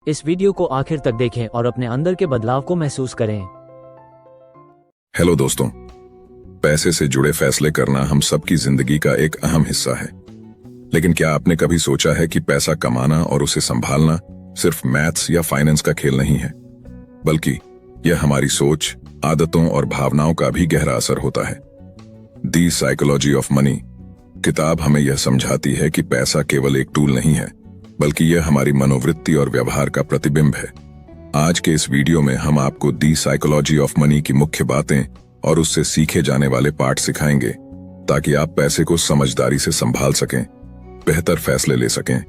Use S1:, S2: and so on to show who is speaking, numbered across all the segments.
S1: इस वीडियो को आखिर तक देखें और अपने अंदर के बदलाव को महसूस करें।
S2: हेलो दोस्तों, पैसे से जुड़े फैसले करना हम सबकी जिंदगी का एक अहम हिस्सा है। लेकिन क्या आपने कभी सोचा है कि पैसा कमाना और उसे संभालना सिर्फ मैथ्स या फाइनेंस का खेल नहीं है, बल्कि यह हमारी सोच, आदतों और भावनाओं का भी गहरा असर होता है। दी साइकोलॉजी ऑफ मनी किताब हमें यह समझाती है कि पैसा केवल एक टूल नहीं है, बल्कि यह हमारी मनोवृत्ति और व्यवहार का प्रतिबिंब है। आज के इस वीडियो में हम आपको दी साइकोलॉजी ऑफ मनी की मुख्य बातें और उससे सीखे जाने वाले पाठ सिखाएंगे, ताकि आप पैसे को समझदारी से संभाल सकें, बेहतर फैसले ले सकें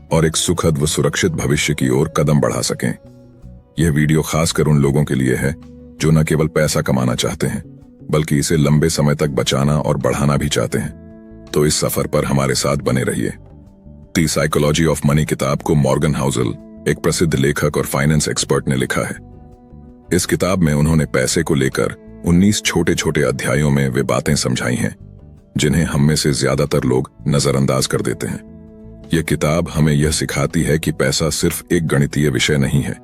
S2: और एक सुखद व सुरक्षित भविष्य की ओर कदम बढ़ा सकें। यह वीडियो खासकर उन लोगों के लिए है जो न केवल पैसा कमाना चाहते हैं, बल्कि इसे लंबे समय तक बचाना और बढ़ाना भी चाहते हैं। तो इस सफर पर हमारे साथ बने रहिए। दी साइकोलॉजी ऑफ मनी किताब को मॉर्गन हाउसल, एक प्रसिद्ध लेखक और फाइनेंस एक्सपर्ट ने लिखा है। इस किताब में उन्होंने पैसे को लेकर 19 छोटे छोटे अध्यायों में वे बातें समझाई हैं जिन्हें हम में से ज्यादातर लोग नजरअंदाज कर देते हैं। यह किताब हमें यह सिखाती है कि पैसा सिर्फ एक गणितीय विषय नहीं है,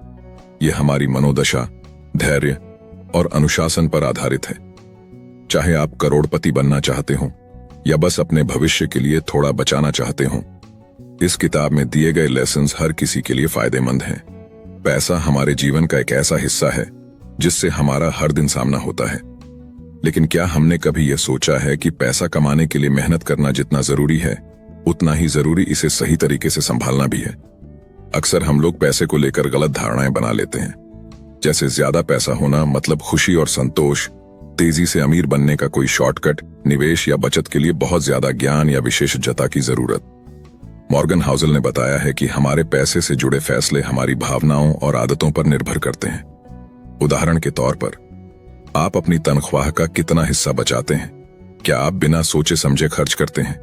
S2: यह हमारी मनोदशा, धैर्य और अनुशासन पर आधारित है। चाहे आप करोड़पति बनना चाहते हो या बस अपने भविष्य के लिए थोड़ा बचाना चाहते हो, इस किताब में दिए गए लेसन्स हर किसी के लिए फायदेमंद हैं। पैसा हमारे जीवन का एक ऐसा हिस्सा है जिससे हमारा हर दिन सामना होता है, लेकिन क्या हमने कभी यह सोचा है कि पैसा कमाने के लिए मेहनत करना जितना जरूरी है, उतना ही जरूरी इसे सही तरीके से संभालना भी है। अक्सर हम लोग पैसे को लेकर गलत धारणाएं बना लेते हैं, जैसे ज्यादा पैसा होना मतलब खुशी और संतोष, तेजी से अमीर बनने का कोई शॉर्टकट, निवेश या बचत के लिए बहुत ज्यादा ज्ञान या विशेषज्ञता की जरूरत। मॉर्गन हाउसल ने बताया है कि हमारे पैसे से जुड़े फैसले हमारी भावनाओं और आदतों पर निर्भर करते हैं। उदाहरण के तौर पर, आप अपनी तनख्वाह का कितना हिस्सा बचाते हैं? क्या आप बिना सोचे समझे खर्च करते हैं?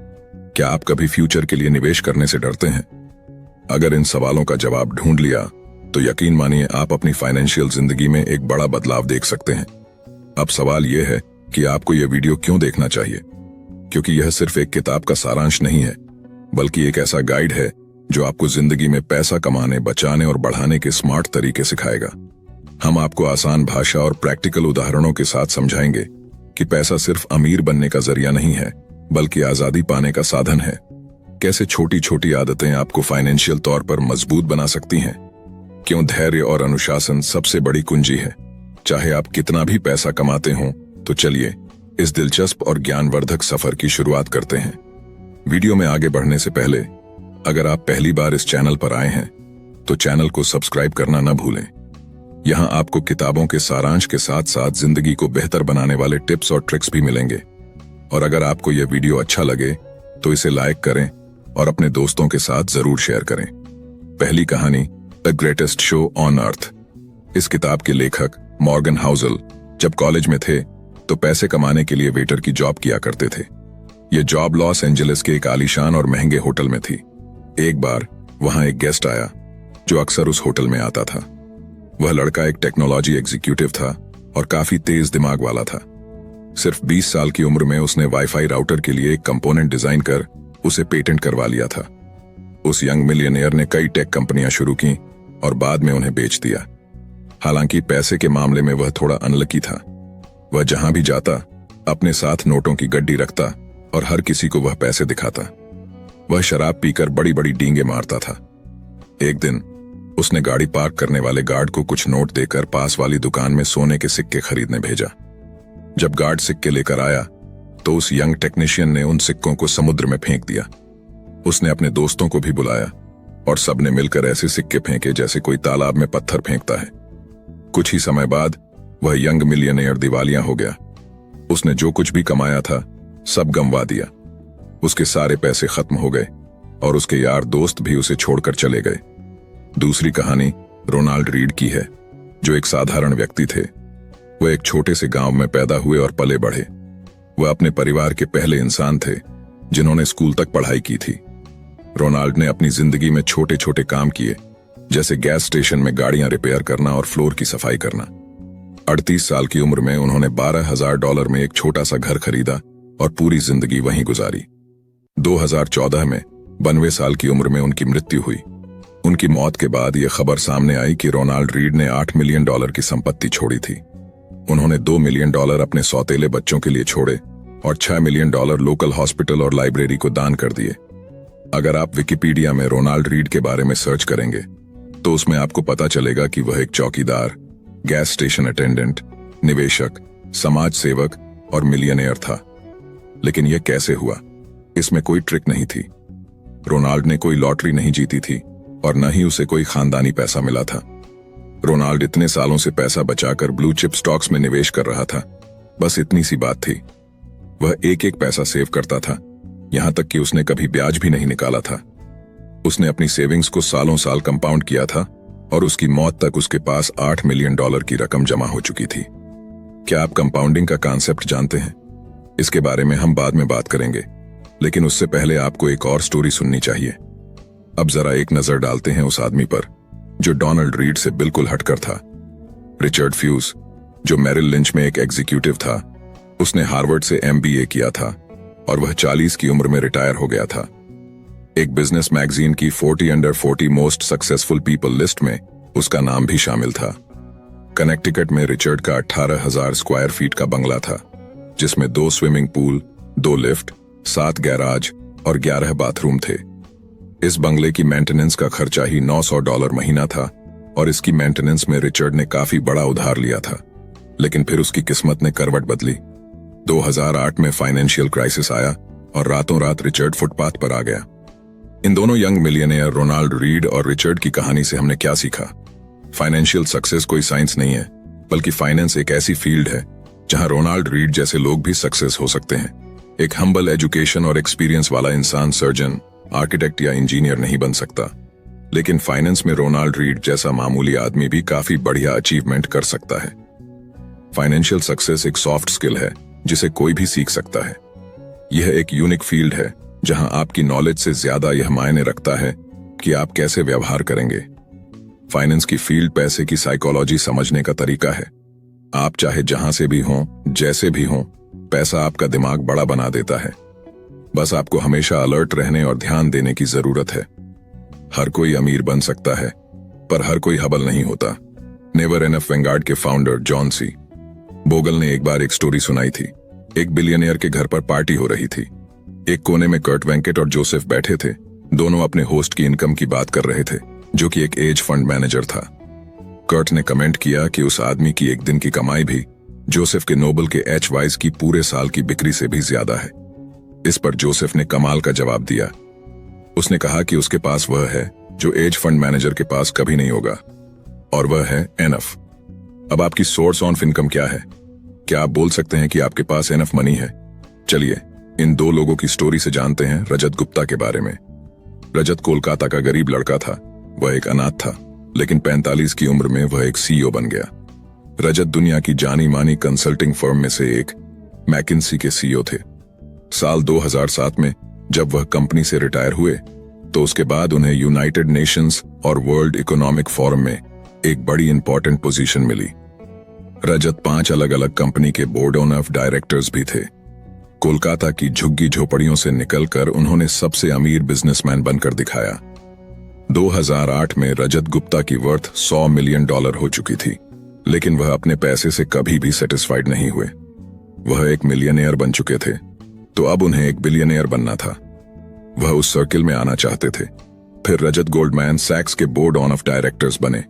S2: क्या आप कभी फ्यूचर के लिए निवेश करने से डरते हैं? अगर इन सवालों का जवाब ढूंढ लिया तो यकीन मानिए आप अपनी फाइनेंशियल जिंदगी में एक बड़ा बदलाव देख सकते हैं। अब सवाल यह है कि आपको यह वीडियो क्यों देखना चाहिए, क्योंकि यह सिर्फ एक किताब का सारांश नहीं है, बल्कि एक ऐसा गाइड है जो आपको जिंदगी में पैसा कमाने, बचाने और बढ़ाने के स्मार्ट तरीके सिखाएगा। हम आपको आसान भाषा और प्रैक्टिकल उदाहरणों के साथ समझाएंगे कि पैसा सिर्फ अमीर बनने का जरिया नहीं है, बल्कि आजादी पाने का साधन है। कैसे छोटी छोटी आदतें आपको फाइनेंशियल तौर पर मजबूत बना सकती हैं, क्यों धैर्य और अनुशासन सबसे बड़ी कुंजी है, चाहे आप कितना भी पैसा कमाते हों। तो चलिए इस दिलचस्प और ज्ञानवर्धक सफर की शुरुआत करते हैं। वीडियो में आगे बढ़ने से पहले, अगर आप पहली बार इस चैनल पर आए हैं तो चैनल को सब्सक्राइब करना न भूलें। यहां आपको किताबों के सारांश के साथ साथ जिंदगी को बेहतर बनाने वाले टिप्स और ट्रिक्स भी मिलेंगे। और अगर आपको यह वीडियो अच्छा लगे तो इसे लाइक करें और अपने दोस्तों के साथ जरूर शेयर करें। पहली कहानी, the greatest show on earth. इस किताब के लेखक मॉर्गन हाउसल जब कॉलेज में थे तो पैसे कमाने के लिए वेटर की जॉब किया करते थे। यह जॉब लॉस एंजलिस के एक आलीशान और महंगे होटल में थी। एक बार वहां एक गेस्ट आया जो अक्सर उस होटल में आता था। वह लड़का एक टेक्नोलॉजी एग्जीक्यूटिव था और काफी तेज दिमाग वाला था। सिर्फ 20 साल की उम्र में उसने वाईफाई राउटर के लिए एक कंपोनेंट डिजाइन कर उसे पेटेंट करवा लिया था। उस यंग मिलियनेयर ने कई टेक कंपनियां शुरू की और बाद में उन्हें बेच दिया। हालांकि पैसे के मामले में वह थोड़ा अनलकी था। वह जहां भी जाता अपने साथ नोटों की गड्डी रखता और हर किसी को वह पैसे दिखाता। वह शराब पीकर बड़ी बड़ी डींगे मारता था। एक दिन उसने गाड़ी पार्क करने वाले गार्ड को कुछ नोट देकर पास वाली दुकान में सोने के सिक्के खरीदने भेजा। जब गार्ड सिक्के लेकर आया तो उस यंग टेक्नीशियन ने उन सिक्कों को समुद्र में फेंक दिया। उसने अपने दोस्तों को भी बुलाया और सबने मिलकर ऐसे सिक्के फेंके जैसे कोई तालाब में पत्थर फेंकता है। कुछ ही समय बाद वह यंग मिलियनेयर दिवालिया हो गया। उसने जो कुछ भी कमाया था सब गंवा दिया। उसके सारे पैसे खत्म हो गए और उसके यार दोस्त भी उसे छोड़कर चले गए। दूसरी कहानी रोनाल्ड रीड की है, जो एक साधारण व्यक्ति थे। वह एक छोटे से गांव में पैदा हुए और पले बढ़े। वह अपने परिवार के पहले इंसान थे जिन्होंने स्कूल तक पढ़ाई की थी। रोनाल्ड ने अपनी जिंदगी में छोटे छोटे काम किए, जैसे गैस स्टेशन में गाड़ियां रिपेयर करना और फ्लोर की सफाई करना। 38 साल की उम्र में उन्होंने $12,000 में एक छोटा सा घर खरीदा और पूरी जिंदगी वहीं गुजारी। 2014 में 92 साल की उम्र में उनकी मृत्यु हुई। उनकी मौत के बाद यह खबर सामने आई कि रोनाल्ड रीड ने $8 मिलियन की संपत्ति छोड़ी थी। उन्होंने $2 मिलियन अपने सौतेले बच्चों के लिए छोड़े और $6 मिलियन लोकल हॉस्पिटल और लाइब्रेरी को दान कर दिए। अगर आप विकिपीडिया में रोनाल्ड रीड के बारे में सर्च करेंगे तो उसमें आपको पता चलेगा कि वह एक चौकीदार, गैस स्टेशन अटेंडेंट, निवेशक, समाज सेवक और मिलियनेयर था। लेकिन यह कैसे हुआ? इसमें कोई ट्रिक नहीं थी। रोनाल्ड ने कोई लॉटरी नहीं जीती थी और न ही उसे कोई खानदानी पैसा मिला था। रोनाल्ड इतने सालों से पैसा बचाकर ब्लू चिप स्टॉक्स में निवेश कर रहा था। बस इतनी सी बात थी। वह एक एक पैसा सेव करता था, यहां तक कि उसने कभी ब्याज भी नहीं निकाला था। उसने अपनी सेविंग्स को सालों साल कंपाउंड किया था और उसकी मौत तक उसके पास $8 मिलियन की रकम जमा हो चुकी थी। क्या आप कंपाउंडिंग का कॉन्सेप्ट जानते हैं? इसके बारे में हम बाद में बात करेंगे, लेकिन उससे पहले आपको एक और स्टोरी सुननी चाहिए। अब जरा एक नजर डालते हैं उस आदमी पर जो डोनाल्ड रीड से बिल्कुल हटकर था। रिचर्ड फ्यूज, जो मेरिल लिंच में एक एग्जीक्यूटिव था। उसने हार्वर्ड से MBA किया था और वह 40 की उम्र में रिटायर हो गया था। एक बिजनेस मैगजीन की 40 under 40 most successful people list में उसका नाम भी शामिल था। कनेक्टिकट में रिचर्ड का 18,000 स्क्वायर फीट का बंगला था, जिसमें 2 स्विमिंग पूल, 2 लिफ्ट, 7 गैराज और 11 बाथरूम थे। इस बंगले की मेंटेनेंस का खर्चा ही $900 महीना था और इसकी मेंटेनेंस में रिचर्ड ने काफी बड़ा उधार लिया था। लेकिन फिर उसकी किस्मत ने करवट बदली। 2008 में फाइनेंशियल क्राइसिस आया और रातों रात रिचर्ड फुटपाथ पर आ गया। इन दोनों यंग मिलियनेयर रोनाल्ड रीड और रिचर्ड की कहानी से हमने क्या सीखा? फाइनेंशियल सक्सेस कोई साइंस नहीं है, बल्कि फाइनेंस एक ऐसी फील्ड है जहां रोनाल्ड रीड जैसे लोग भी सक्सेस हो सकते हैं। एक हम्बल एजुकेशन और एक्सपीरियंस वाला इंसान सर्जन, आर्किटेक्ट या इंजीनियर नहीं बन सकता, लेकिन फाइनेंस में रोनाल्ड रीड जैसा मामूली आदमी भी काफी बढ़िया अचीवमेंट कर सकता है। फाइनेंशियल सक्सेस एक सॉफ्ट स्किल है जिसे कोई भी सीख सकता है। यह एक यूनिक फील्ड है जहां आपकी नॉलेज से ज्यादा यह मायने रखता है कि आप कैसे व्यवहार करेंगे। फाइनेंस की फील्ड पैसे की साइकोलॉजी समझने का तरीका है। आप चाहे जहां से भी हों, जैसे भी हों, पैसा आपका दिमाग बड़ा बना देता है। बस आपको हमेशा अलर्ट रहने और ध्यान देने की जरूरत है। हर कोई अमीर बन सकता है, पर हर कोई हबल नहीं होता। नेवर एनफ वेंगार्ड के फाउंडर जॉन सी बोगल ने एक बार एक स्टोरी सुनाई थी। एक बिलियनियर के घर पर पार्टी हो रही थी। एक कोने में कर्ट वेंकेट और जोसेफ बैठे थे। दोनों अपने होस्ट की इनकम की बात कर रहे थे, जो कि एक एज फंड मैनेजर था। कर्ट ने कमेंट किया कि उस आदमी की एक दिन की कमाई भी जोसेफ के नोबल के HYs की पूरे साल की बिक्री से भी ज्यादा है। इस पर जोसेफ ने कमाल का जवाब दिया। उसने कहा कि उसके पास वह है जो एज फंड मैनेजर के पास कभी नहीं होगा, और वह है एनफ। अब आपकी सोर्स ऑफ इनकम क्या है? क्या आप बोल सकते हैं कि आपके पास एनफ मनी है? चलिए इन 2 लोगों की स्टोरी से जानते हैं रजत गुप्ता के बारे में। रजत कोलकाता का गरीब लड़का था। वह एक अनाथ था, लेकिन 45 की उम्र में वह एक CEO बन गया। रजत दुनिया की जानी मानी कंसल्टिंग फर्म में से एक मैकिन्सी के CEO थे। साल 2007 में जब वह कंपनी से रिटायर हुए तो उसके बाद उन्हें यूनाइटेड नेशंस और वर्ल्ड इकोनॉमिक फोरम में एक बड़ी इंपॉर्टेंट पोजीशन मिली। रजत 5 अलग अलग कंपनी के बोर्ड ऑफ डायरेक्टर्स भी थे। कोलकाता की झुग्गी झोपड़ियों से निकलकर उन्होंने सबसे अमीर बिजनेसमैन बनकर दिखाया। 2008 में रजत गुप्ता की वर्थ $100 मिलियन हो चुकी थी, लेकिन वह अपने पैसे से कभी भी सेटिस्फाइड नहीं हुए। वह एक मिलियनेयर बन चुके थे, तो अब उन्हें एक बिलियनेयर बनना था। वह उस सर्किल में आना चाहते थे। फिर रजत गोल्डमैन सैक्स के बोर्ड ऑफ डायरेक्टर्स बने।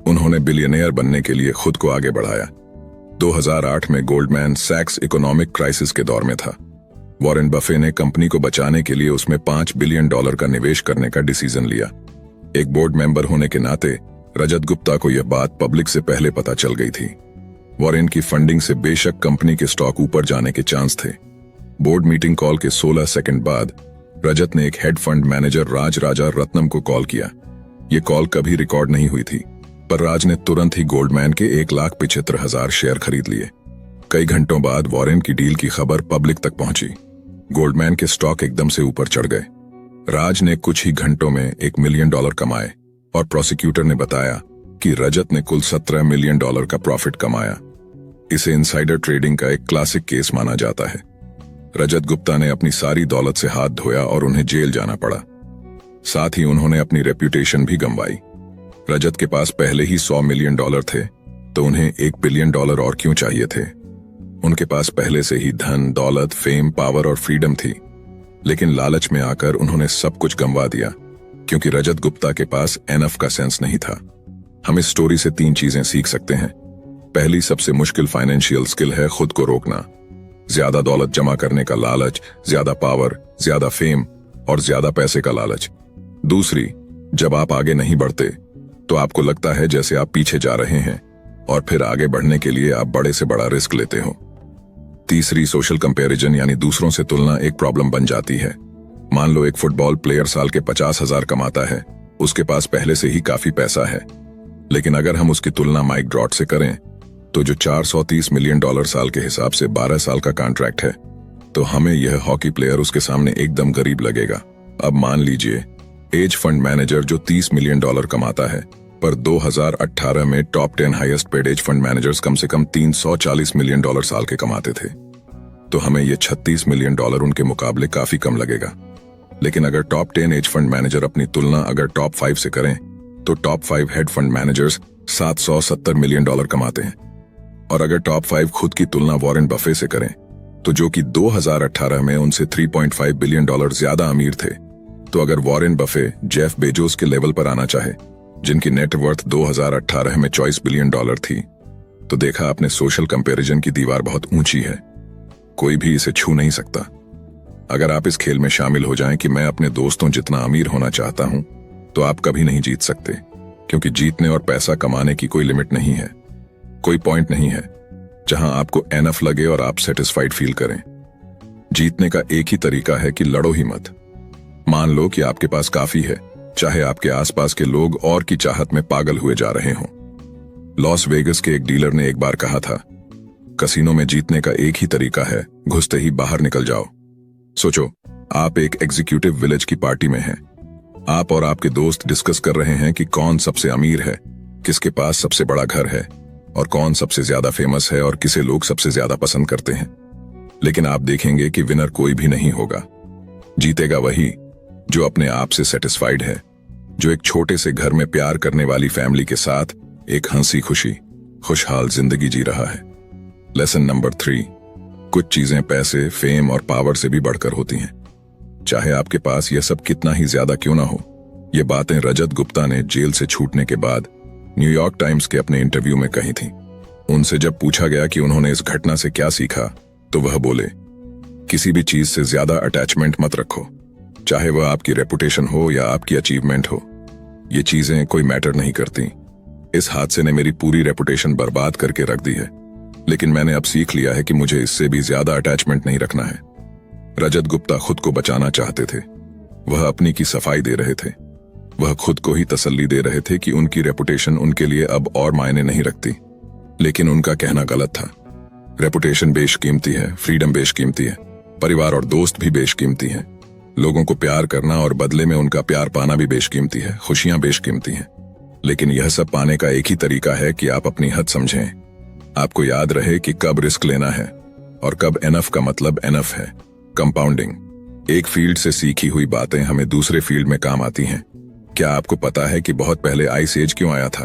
S2: उन्होंने बिलियनेयर बनने के लिए खुद को आगे बढ़ाया। 2008 में गोल्डमैन सैक्स इकोनॉमिक क्राइसिस के दौर में था। वॉरेन बफे ने कंपनी को बचाने के लिए उसमें $5 बिलियन का निवेश करने का डिसीजन लिया। एक बोर्ड मेंबर होने के नाते रजत गुप्ता को यह बात पब्लिक से पहले पता चल गई थी। वॉरेन की फंडिंग से बेशक कंपनी के स्टॉक ऊपर जाने के चांस थे। बोर्ड मीटिंग कॉल के 16 सेकंड बाद रजत ने एक हेड फंड मैनेजर राज राजा रत्नम को कॉल किया। ये कॉल कभी रिकॉर्ड नहीं हुई थी, पर राज ने तुरंत ही गोल्डमैन के 1,75,000 शेयर खरीद लिए। कई घंटों बाद वॉरेन की डील की खबर पब्लिक तक पहुंची। गोल्डमैन के स्टॉक एकदम से ऊपर चढ़ गए। राज ने कुछ ही घंटों में $1 मिलियन कमाए और प्रोसिक्यूटर ने बताया कि रजत ने कुल $17 मिलियन का प्रॉफिट कमाया। इसे इनसाइडर ट्रेडिंग का एक क्लासिक केस माना जाता है। रजत गुप्ता ने अपनी सारी दौलत से हाथ धोया और उन्हें जेल जाना पड़ा। साथ ही उन्होंने अपनी रेप्यूटेशन भी गंवाई। रजत के पास पहले ही $100 मिलियन थे, तो उन्हें $1 बिलियन और क्यों चाहिए थे? उनके पास पहले से ही धन, दौलत, फेम, पावर और फ्रीडम थी। लेकिन लालच में आकर उन्होंने सब कुछ गंवा दिया, क्योंकि रजत गुप्ता के पास एनफ का सेंस नहीं था। हम इस स्टोरी से 3 चीजें सीख सकते हैं। पहली सबसे मुश्किल फाइनेंशियल स्किल है खुद को रोकना। ज्यादा दौलत जमा करने का लालच, ज्यादा पावर, ज्यादा फेम और ज्यादा पैसे का लालच। दूसरी, जब आप आगे नहीं बढ़ते तो आपको लगता है जैसे आप पीछे जा रहे हैं, और फिर आगे बढ़ने के लिए आप बड़े से बड़ा रिस्क लेते हो। तीसरी, सोशल कंपैरिजन यानी दूसरों से तुलना एक प्रॉब्लम बन जाती है। मान लो एक फुटबॉल प्लेयर साल के 50,000 कमाता है, उसके पास पहले से ही काफी पैसा है। लेकिन अगर हम उसकी तुलना माइक ड्रॉट से करें, तो जो $430 मिलियन साल के हिसाब से 12 साल का कॉन्ट्रैक्ट है, तो हमें यह हॉकी प्लेयर उसके सामने एकदम गरीब लगेगा। अब मान लीजिए एज फंड मैनेजर जो $30 मिलियन कमाता है, पर 2018 में top 10 highest paid hedge fund managers कम से कम $340 मिलियन साल के कमाते थे, तो हमें यह $36 मिलियन उनके मुकाबले काफी कम लगेगा। लेकिन अगर टॉप 10 एज फंड मैनेजर अपनी तुलना अगर टॉप 5 से करें, तो top 5 head fund managers $770 million कमाते हैं। और अगर टॉप 5 खुद की तुलना वॉरेन बफे से करें, तो जो कि 2018 में उनसे $3.5 बिलियन ज्यादा अमीर थे, तो अगर वॉरेन बफे जेफ बेजोस के लेवल पर आना चाहे, जिनकी नेटवर्थ 2018 में $24 बिलियन थी, तो देखा आपने सोशल कंपैरिजन की दीवार बहुत ऊंची है, कोई भी इसे छू नहीं सकता। अगर आप इस खेल में शामिल हो जाएं कि मैं अपने दोस्तों जितना अमीर होना चाहता हूं, तो आप कभी नहीं जीत सकते, क्योंकि जीतने और पैसा कमाने की कोई लिमिट नहीं है। कोई पॉइंट नहीं है जहां आपको एनफ लगे और आप सेटिस्फाइड फील करें। जीतने का एक ही तरीका है कि लड़ो ही मत। मान लो कि आपके पास काफी है, चाहे आपके आसपास के लोग और की चाहत में पागल हुए जा रहे हों। लॉस वेगस के एक डीलर ने एक बार कहा था, कसिनो में जीतने का एक ही तरीका है, घुसते ही बाहर निकल जाओ। सोचो, आप एक एग्जीक्यूटिव विलेज की पार्टी में हैं। आप और आपके दोस्त डिस्कस कर रहे हैं कि कौन सबसे अमीर है, किसके पास सबसे बड़ा घर है, और कौन सबसे ज्यादा फेमस है और किसे लोग सबसे ज्यादा पसंद करते हैं। लेकिन आप देखेंगे कि विनर कोई भी नहीं होगा। जीतेगा वही जो अपने आप से सेटिस्फाइड है, जो एक छोटे से घर में प्यार करने वाली फैमिली के साथ एक हंसी खुशी खुशहाल जिंदगी जी रहा है। लेसन नंबर 3, कुछ चीजें पैसे, फेम और पावर से भी बढ़कर होती हैं, चाहे आपके पास यह सब कितना ही ज्यादा क्यों ना हो। ये बातें रजत गुप्ता ने जेल से छूटने के बाद न्यूयॉर्क टाइम्स के अपने इंटरव्यू में कही थी। उनसे जब पूछा गया कि उन्होंने इस घटना से क्या सीखा, तो वह बोले, किसी भी चीज से ज्यादा अटैचमेंट मत रखो, चाहे वह आपकी रेपुटेशन हो या आपकी अचीवमेंट हो। ये चीजें कोई मैटर नहीं करती। इस हादसे ने मेरी पूरी रेपुटेशन बर्बाद करके रख दी है, लेकिन मैंने अब सीख लिया है कि मुझे इससे भी ज्यादा अटैचमेंट नहीं रखना है। रजत गुप्ता खुद को बचाना चाहते थे। वह अपनी की सफाई दे रहे थे। वह खुद को ही तसल्ली दे रहे थे कि उनकी रेपुटेशन उनके लिए अब और मायने नहीं रखती। लेकिन उनका कहना गलत था। रेपुटेशन बेशकीमती है, फ्रीडम बेशकीमती है, परिवार और दोस्त भी बेशकीमती हैं। लोगों को प्यार करना और बदले में उनका प्यार पाना भी बेशकीमती है, खुशियां बेशकीमती हैं। लेकिन यह सब पाने का एक ही तरीका है कि आप अपनी हद समझें। आपको याद रहे कि कब रिस्क लेना है और कब एनफ का मतलब एनफ है। कंपाउंडिंग। एक फील्ड से सीखी हुई बातें हमें दूसरे फील्ड में काम आती हैं। क्या आपको पता है कि बहुत पहले आइस एज क्यों आया था?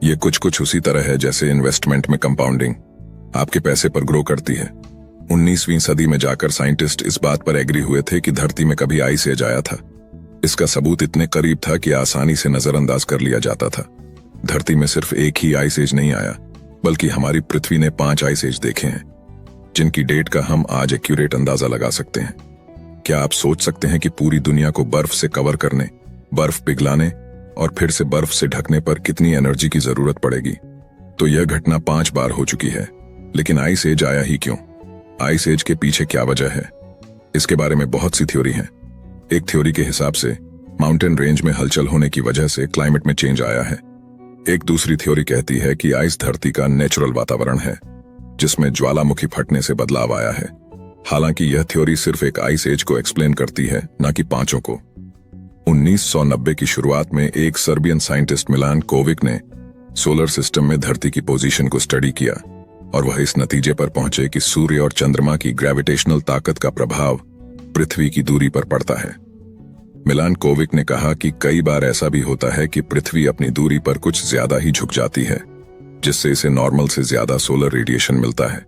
S2: ये कुछ उसी तरह है जैसे इन्वेस्टमेंट में कंपाउंडिंग आपके पैसे पर ग्रो करती है। 19वीं सदी में जाकर साइंटिस्ट इस बात पर एग्री हुए थे कि धरती में कभी आइस एज आया था। इसका सबूत इतने करीब था कि आसानी से नजरअंदाज कर लिया जाता था। धरती में सिर्फ एक ही आइस एज नहीं आया, बल्कि हमारी पृथ्वी ने 5 आइस एज देखे हैं, जिनकी डेट का हम आज एक्यूरेट अंदाजा लगा सकते हैं। क्या आप सोच सकते हैं कि पूरी दुनिया को बर्फ से कवर करने, बर्फ पिघलाने और फिर से बर्फ से ढकने पर कितनी एनर्जी की जरूरत पड़ेगी? तो यह घटना 5 बार हो चुकी है। लेकिन आइस एज आया ही क्यों? आइस एज के पीछे क्या वजह है? इसके बारे में बहुत सी थ्योरी हैं। एक थ्योरी के हिसाब से माउंटेन रेंज में हलचल होने की वजह से क्लाइमेट में चेंज आया है। एक दूसरी थ्योरी कहती है कि आइस धरती का नेचुरल वातावरण है, जिसमें ज्वालामुखी फटने से बदलाव आया है। हालांकि यह थ्योरी सिर्फ एक आइस एज को एक्सप्लेन करती है, न कि 5 को। 1990 की शुरुआत में एक सर्बियन साइंटिस्ट मिलान कोविक ने सोलर सिस्टम में धरती की पोजीशन को स्टडी किया और वह इस नतीजे पर पहुंचे कि सूर्य और चंद्रमा की ग्रेविटेशनल ताकत का प्रभाव पृथ्वी की दूरी पर पड़ता है। मिलान कोविक ने कहा कि कई बार ऐसा भी होता है कि पृथ्वी अपनी दूरी पर कुछ ज्यादा ही झुक जाती है, जिससे इसे नॉर्मल से ज्यादा सोलर रेडिएशन मिलता है।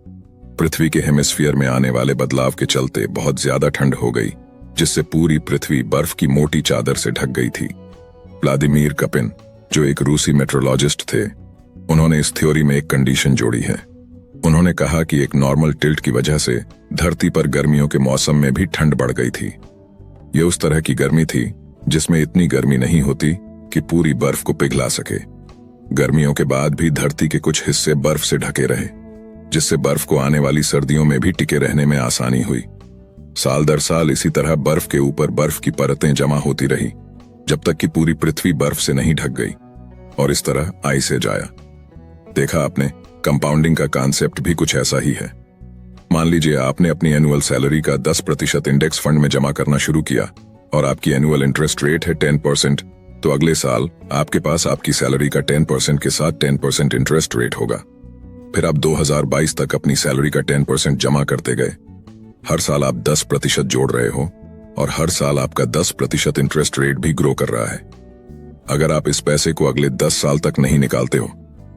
S2: पृथ्वी के हेमिस्फीयर में आने वाले बदलाव के चलते बहुत ज्यादा ठंड हो गई, जिससे पूरी पृथ्वी बर्फ की मोटी चादर से ढक गई थी। व्लादिमीर कपिन, जो एक रूसी मेट्रोलॉजिस्ट थे, उन्होंने इस थ्योरी में एक कंडीशन जोड़ी है। उन्होंने कहा कि एक नॉर्मल टिल्ट की वजह से धरती पर गर्मियों के मौसम में भी ठंड बढ़ गई थी। ये उस तरह की गर्मी थी जिसमें इतनी गर्मी नहीं होती कि पूरी बर्फ को पिघला सके। गर्मियों के बाद भी धरती के कुछ हिस्से बर्फ से ढके रहे, जिससे बर्फ को आने वाली सर्दियों में भी टिके रहने में आसानी हुई। साल दर साल इसी तरह बर्फ के ऊपर बर्फ की परतें जमा होती रही, जब तक कि पूरी पृथ्वी बर्फ से नहीं ढक गई, और इस तरह आइस एज आया। देखा आपने, कंपाउंडिंग का कॉन्सेप्ट भी कुछ ऐसा ही है। मान लीजिए आपने अपनी एनुअल सैलरी का 10% इंडेक्स फंड में जमा करना शुरू किया और आपकी एनुअल इंटरेस्ट रेट है 10%, तो अगले साल आपके पास आपकी सैलरी का 10% के साथ 10% इंटरेस्ट रेट होगा। फिर आप 2022 तक अपनी सैलरी का 10% जमा करते गए। हर साल आप 10% जोड़ रहे हो और हर साल आपका 10% इंटरेस्ट रेट भी ग्रो कर रहा है। अगर आप इस पैसे को अगले 10 साल तक नहीं निकालते हो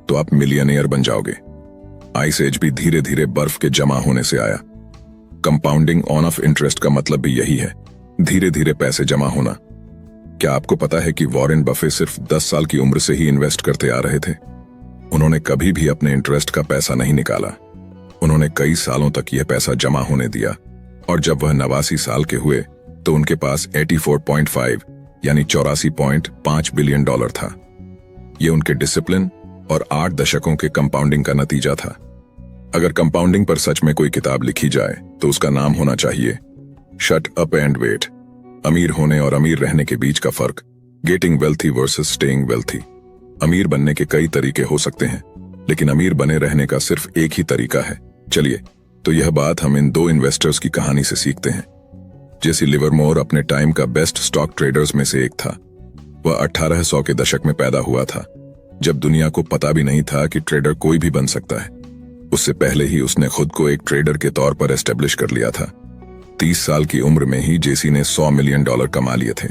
S2: तो आप मिलियनेयर बन जाओगे। आइस एज भी धीरे धीरे बर्फ के जमा होने से आया। कंपाउंडिंग ऑन ऑफ इंटरेस्ट का मतलब भी यही है, धीरे धीरे पैसे जमा होना। क्या आपको पता है कि वॉरेन बफे सिर्फ 10 साल की उम्र से ही इन्वेस्ट करते आ रहे थे? उन्होंने कभी भी अपने इंटरेस्ट का पैसा नहीं निकाला। उन्होंने कई सालों तक यह पैसा जमा होने दिया, और जब वह 89 साल के हुए तो उनके पास 84.5 यानी 84.5 बिलियन डॉलर था। यह उनके डिसिप्लिन और 8 दशकों के कंपाउंडिंग का नतीजा था। अगर कंपाउंडिंग पर सच में कोई किताब लिखी जाए तो उसका नाम होना चाहिए शट अप एंड वेट, अमीर होने और अमीर रहने के बीच का फर्क, getting wealthy versus staying wealthy. अमीर बनने के कई तरीके हो सकते हैं, लेकिन अमीर बने रहने का सिर्फ एक ही तरीका है। चलिए, तो यह बात हम इन 2 इन्वेस्टर्स की कहानी से सीखते हैं। जेसी लिवरमोर अपने टाइम का बेस्ट स्टॉक ट्रेडर्स में से एक था। वह 1800 के दशक में पैदा हुआ था, जब दुनिया को पता भी नहीं था कि ट्रेडर कोई भी बन सकता है। उससे पहले ही उसने खुद को एक ट्रेडर के तौर पर एस्टेब्लिश कर लिया था। 30 साल की उम्र में ही जेसी ने $100 मिलियन कमा लिए थे।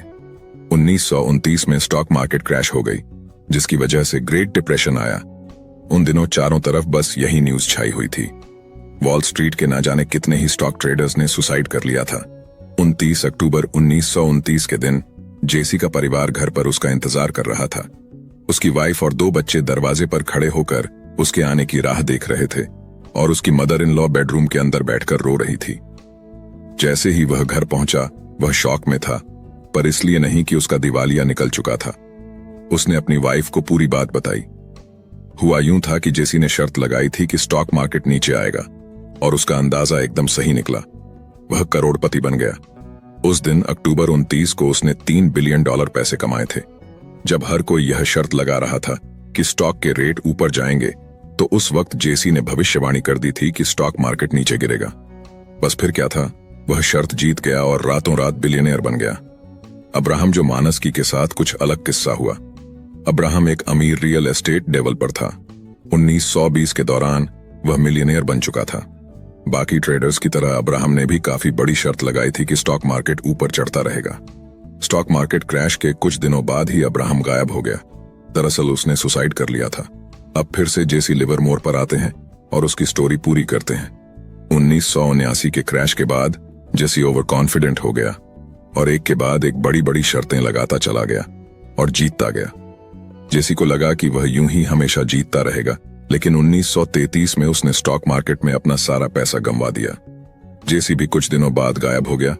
S2: 1929 में स्टॉक मार्केट क्रैश हो गई, जिसकी वजह से ग्रेट डिप्रेशन आया। उन दिनों चारों तरफ बस यही न्यूज छाई हुई थी। वॉल स्ट्रीट के ना जाने कितने ही स्टॉक ट्रेडर्स ने सुसाइड कर लिया था। 29 अक्टूबर 1929 के दिन जेसी का परिवार घर पर उसका इंतजार कर रहा था। उसकी वाइफ और 2 बच्चे दरवाजे पर खड़े होकर उसके आने की राह देख रहे थे, और उसकी मदर इन लॉ बेडरूम के अंदर बैठकर रो रही थी। जैसे ही वह घर पहुंचा, वह शॉक में था, पर इसलिए नहीं कि उसका दिवालिया निकल चुका था। उसने अपनी वाइफ को पूरी बात बताई। हुआ यूं था कि जेसी ने शर्त लगाई थी कि स्टॉक मार्केट नीचे आएगा, और उसका अंदाजा एकदम सही निकला। वह करोड़पति बन गया। उस दिन अक्टूबर 29 को उसने $3 बिलियन पैसे कमाए थे। जब हर कोई यह शर्त लगा रहा था कि स्टॉक के रेट ऊपर जाएंगे, तो उस वक्त जेसी ने भविष्यवाणी कर दी थी कि स्टॉक मार्केट नीचे गिरेगा। बस फिर क्या था, वह शर्त जीत गया और रातों रात बिलियनियर बन गया। अब्राहम जो मानस्की के साथ कुछ अलग किस्सा हुआ। अब्राहम एक अमीर रियल एस्टेट डेवलपर था। 1920 के दौरान वह मिलियनियर बन चुका था। बाकी ट्रेडर्स की तरह अब्राहम ने भी काफी बड़ी शर्त लगाई थी कि स्टॉक मार्केट ऊपर चढ़ता रहेगा। स्टॉक मार्केट क्रैश के कुछ दिनों बाद ही अब्राहम गायब हो गया। दरअसल उसने सुसाइड कर लिया था। अब फिर से जेसी लिवरमोर पर आते हैं और उसकी स्टोरी पूरी करते हैं। 1979 के क्रैश के बाद जेसी ओवर कॉन्फिडेंट हो गया और एक के बाद एक बड़ी बड़ी शर्तें लगाता चला गया और जीतता गया। जेसी को लगा कि वह यूं ही हमेशा जीतता रहेगा, लेकिन 1933 में उसने स्टॉक मार्केट में अपना सारा पैसा गंवा दिया। जेसी भी कुछ दिनों बाद गायब हो गया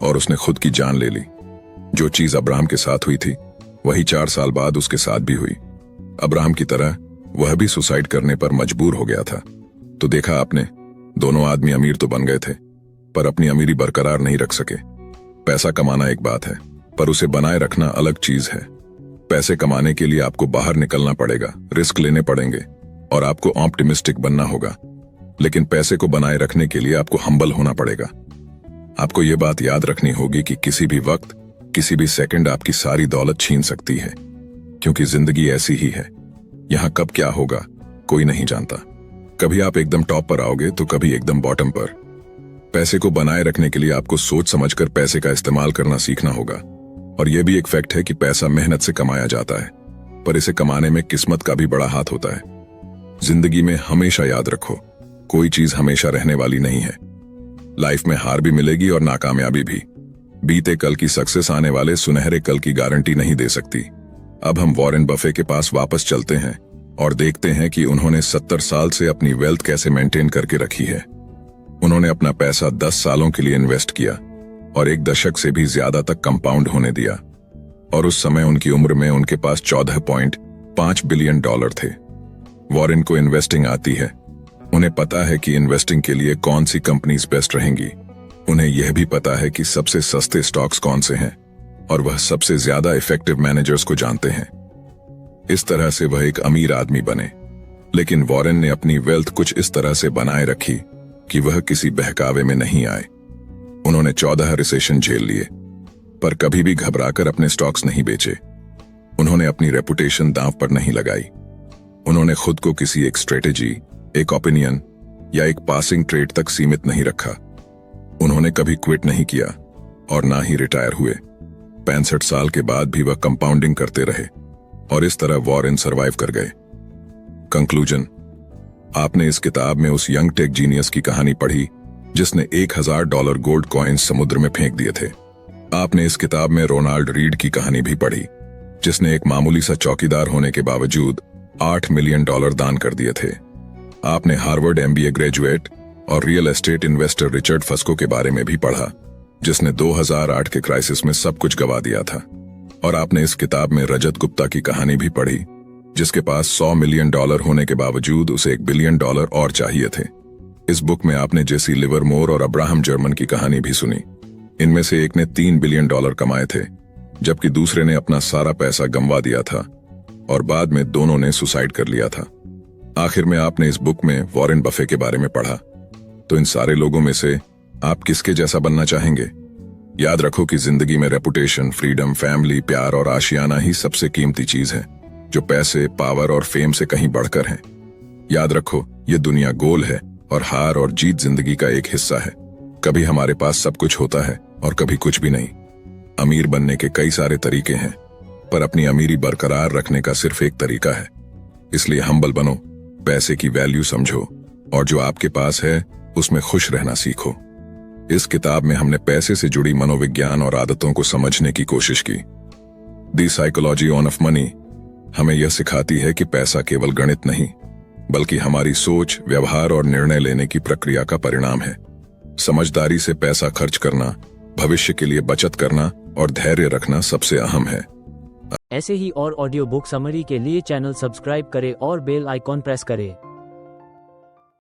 S2: और उसने खुद की जान ले ली। जो चीज अब्राहम के साथ हुई थी, वही 4 साल बाद उसके साथ भी हुई। अब्राहम की तरह वह भी सुसाइड करने पर मजबूर हो गया था। तो देखा आपने, दोनों आदमी अमीर तो बन गए थे, पर अपनी अमीरी बरकरार नहीं रख सके। पैसा कमाना एक बात है, पर उसे बनाए रखना अलग चीज है। पैसे कमाने के लिए आपको बाहर निकलना पड़ेगा, रिस्क लेने पड़ेंगे और आपको ऑप्टिमिस्टिक बनना होगा। लेकिन पैसे को बनाए रखने के लिए आपको हम्बल होना पड़ेगा। आपको ये बात याद रखनी होगी कि किसी भी वक्त, किसी भी सेकंड आपकी सारी दौलत छीन सकती है, क्योंकि जिंदगी ऐसी ही है। यहां कब क्या होगा कोई नहीं जानता। कभी आप एकदम टॉप पर आओगे तो कभी एकदम बॉटम पर। पैसे को बनाए रखने के लिए आपको सोच समझकर पैसे का इस्तेमाल करना सीखना होगा। और यह भी एक फैक्ट है कि पैसा मेहनत से कमाया जाता है, पर इसे कमाने में किस्मत का भी बड़ा हाथ होता है। जिंदगी में हमेशा याद रखो, कोई चीज हमेशा रहने वाली नहीं है। लाइफ में हार भी मिलेगी और नाकामयाबी भी। बीते कल की सक्सेस आने वाले सुनहरे कल की गारंटी नहीं दे सकती। अब हम वॉरेन बफे के पास वापस चलते हैं और देखते हैं कि उन्होंने 70 साल से अपनी वेल्थ कैसे मेंटेन करके रखी है। उन्होंने अपना पैसा 10 सालों के लिए इन्वेस्ट किया और 1 दशक से भी ज्यादा तक कंपाउंड होने दिया, और उस समय उनकी उम्र में उनके पास $14.5 बिलियन थे। वॉरेन को इन्वेस्टिंग आती है। उन्हें पता है कि इन्वेस्टिंग के लिए कौन सी कंपनीज बेस्ट रहेंगी। उन्हें यह भी पता है कि सबसे सस्ते स्टॉक्स कौन से हैं, और वह सबसे ज्यादा इफेक्टिव मैनेजर्स को जानते हैं। इस तरह से वह एक अमीर आदमी बने। लेकिन वॉरेन ने अपनी वेल्थ कुछ इस तरह से बनाए रखी कि वह किसी बहकावे में नहीं आए। उन्होंने 14 रिसेशन झेल लिए, पर कभी भी घबराकर अपने स्टॉक्स नहीं बेचे। उन्होंने अपनी रेपुटेशन दांव पर नहीं लगाई। उन्होंने खुद को किसी एक स्ट्रेटेजी, एक ओपिनियन या एक पासिंग ट्रेड तक सीमित नहीं रखा। उन्होंने कभी क्विट नहीं किया और ना ही रिटायर हुए। 65 साल के बाद भी वह कंपाउंडिंग करते रहे, और इस तरह वॉरेन सरवाइव कर गए। कंक्लूजन, आपने इस किताब में उस यंग टेक जीनियस की कहानी पढ़ी जिसने $1000 गोल्ड कॉइन्स समुद्र में फेंक दिए थे। आपने इस किताब में रोनाल्ड रीड की कहानी भी पढ़ी, जिसने एक मामूली सा चौकीदार होने के बावजूद $8 मिलियन दान कर दिए थे। आपने हार्वर्ड MBA ग्रेजुएट और रियल एस्टेट इन्वेस्टर रिचर्ड फस्को के बारे में भी पढ़ा, जिसने 2008 के क्राइसिस में सब कुछ गवा दिया था। और आपने इस किताब में रजत गुप्ता की कहानी भी पढ़ी, जिसके पास $100 मिलियन होने के बावजूद उसे $1 बिलियन और चाहिए थे। इस बुक में आपने जेसी लिवरमोर और अब्राहम जर्मन की कहानी भी सुनी। इनमें से एक ने $3 बिलियन कमाए थे, जबकि दूसरे ने अपना सारा पैसा गंवा दिया था और बाद में दोनों ने सुसाइड कर लिया था। आखिर में आपने इस बुक में वॉरेन बफे के बारे में पढ़ा। तो इन सारे लोगों में से आप किसके जैसा बनना चाहेंगे? याद रखो कि जिंदगी में रेपुटेशन, फ्रीडम, फैमिली, प्यार और आशियाना ही सबसे कीमती चीज है, जो पैसे, पावर और फेम से कहीं बढ़कर है। याद रखो, ये दुनिया गोल है और हार और जीत जिंदगी का एक हिस्सा है। कभी हमारे पास सब कुछ होता है और कभी कुछ भी नहीं। अमीर बनने के कई सारे तरीके हैं, पर अपनी अमीरी बरकरार रखने का सिर्फ एक तरीका है। इसलिए हम्बल बनो, पैसे की वैल्यू समझो और जो आपके पास है उसमें खुश रहना सीखो। इस किताब में हमने पैसे से जुड़ी मनोविज्ञान और आदतों को समझने की कोशिश की। द साइकोलॉजी ऑफ मनी हमें यह सिखाती है कि पैसा केवल गणित नहीं, बल्कि हमारी सोच, व्यवहार और निर्णय लेने की प्रक्रिया का परिणाम है। समझदारी से पैसा खर्च करना, भविष्य के लिए बचत करना और धैर्य रखना सबसे अहम है।
S1: ऐसे ही और ऑडियो बुक समरी के लिए चैनल सब्सक्राइब करें और बेल आइकॉन प्रेस करें।